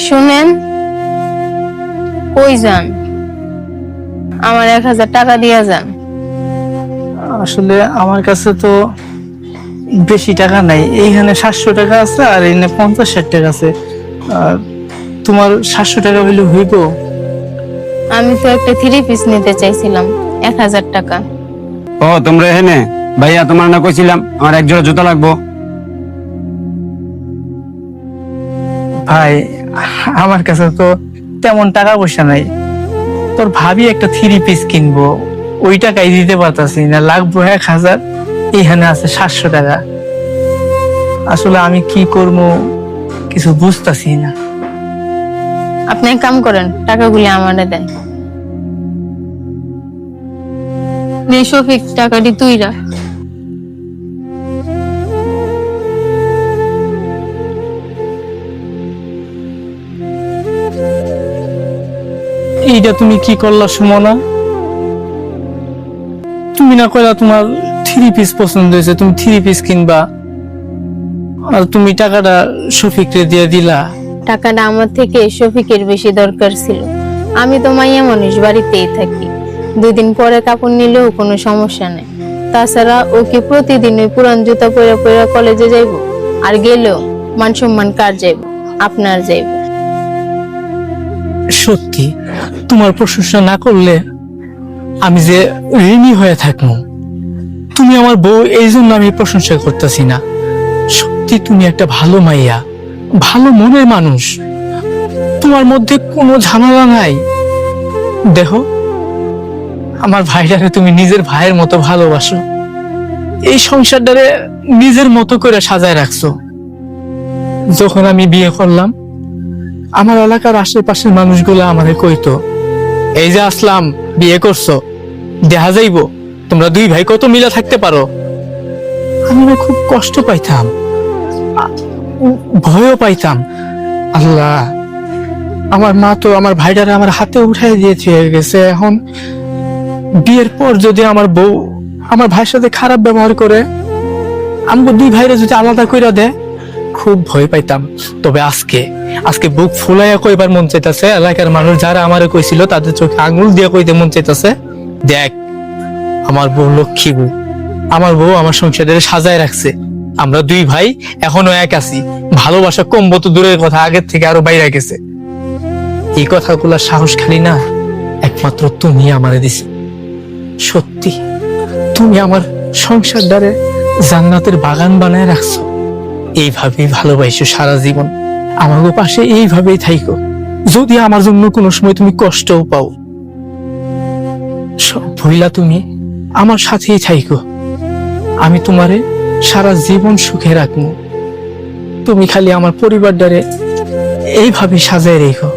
শুনেন, কই যান? আমার 1000 টাকা দিয়া যান। আসলে আমার কাছে তো বেশি টাকা নাই, এইখানে 700 টাকা আছে আর এখানে 50-60 টাকা আছে। তোমার 700 টাকা হইলে হইব? আমি তো একটা 3 পিস নিতে চাইছিলাম, 1000 টাকা। ও তোমরা এখানে? ভাইয়া তোমার না কইছিলাম আমার এক জোড়া জুতা লাগবো। ভাই আমার কাছে তো তেমন টাকা পয়সা নাই, তোর ভাবি একটা 3 পিস কিনবো, ওই টাকাই দিতে পারতাছি না, লাগবো 1000, এখানে আছে 700 টাকা। আসলে আমি কি করবো কিছু বুঝতাছি না। আপনি এক কাম করেন, টাকাগুলি আমারে দেন। নে শফিক, টাকাটি তুই রাখ। এইটা তুমি কি করলা সুমনা? তুমি না কইলা তোমার 3 পিস পছন্দ হয়েছে, তুমি 3 পিস কিনবা, আর তুমি টাকাটা শফিকরে দিয়ে দিলা। টাকাটা আমার থেকে শফিকের বেশি দরকার ছিল। আমি তো মাইয়া মানুষ, বাড়িতেই থাকি, 2 দিন পরে কাপড় নিলেও কোনো সমস্যা নেই। তাছাড়া ওকে প্রতিদিন ওই পুরান জুতা পরে পরে কলেজে যাইব, আর গেলেও মান সম্মান কার যাইব? আপনার যাইব। সত্যি তোমার প্রশংসা না করলে আমি যে ঋণী হয়ে থাকবো। তুমি আমার বউ, এই জন্য আমি প্রশংসা করতেছি না। সত্যি তুমি একটা ভালো মাইয়া, ভালো মনের মানুষ, তোমার মধ্যে কোনো ঝামেলা নাই। দেখো, আমার ভাইটারে তুমি নিজের ভাইয়ের মতো ভালোবাসো, এই সংসারটারে নিজের মতো করে সাজায় রাখছো। যখন আমি বিয়ে করলাম, আমার এলাকার আশেপাশের মানুষগুলো আমারে কইতো, এই যে আসলাম বিয়ে করছো, দেখা যাইবো তোমরা 2 ভাই কত মিলা থাকতে পারো। আমি না খুব কষ্ট পাইতাম, ভয়ও পাইতাম। আল্লাহ, আমার মা তো আমার ভাইটারে আমার হাতে উঠাই দিয়ে চলে গেছে। এখন বিয়ের পর যদি আমার বউ আমার ভাইয়ের সাথে খারাপ ব্যবহার করে, আমাকে 2 ভাইরে যদি আলাদা কইরা দেয়, খুব ভয় পাইতাম। তবে আজকে বুক ফুলাইয়া কইবার মন চাইতাছে, এলাকার মানুষ যারা আমারে কইছিল তাদের চোখে আঙুল দিয়ে কইতে মন চাইতাছে, দেখ আমার বউ লক্ষ্মী বউ, আমার বউ আমার সংসারে সাজায় রাখছে। আমরা 2 ভাই এখনো এক আছি, ভালোবাসা কমবো তো দূরের কথা, আগের থেকে আরো বাইরে গেছে। এই কথাগুলা সাহস খালি না, একমাত্র তুমি আমারে দিছ। সত্যি তুমি আমার সংসারটারে জান্নাতের বাগান বানায় রাখছো। এইভাবেই ভালোবাসো সারা জীবন, আমাকে পাশে এইভাবেই থাইকো। যদি আমার জন্য কোনো সময় তুমি কষ্টও পাও, সব ভুইলা তুমি আমার সাথেই থাইকো। আমি তোমারে সারা জীবন সুখে রাখবো। তুমি খালি আমার পরিবারটারে এইভাবে সাজায় রেখো।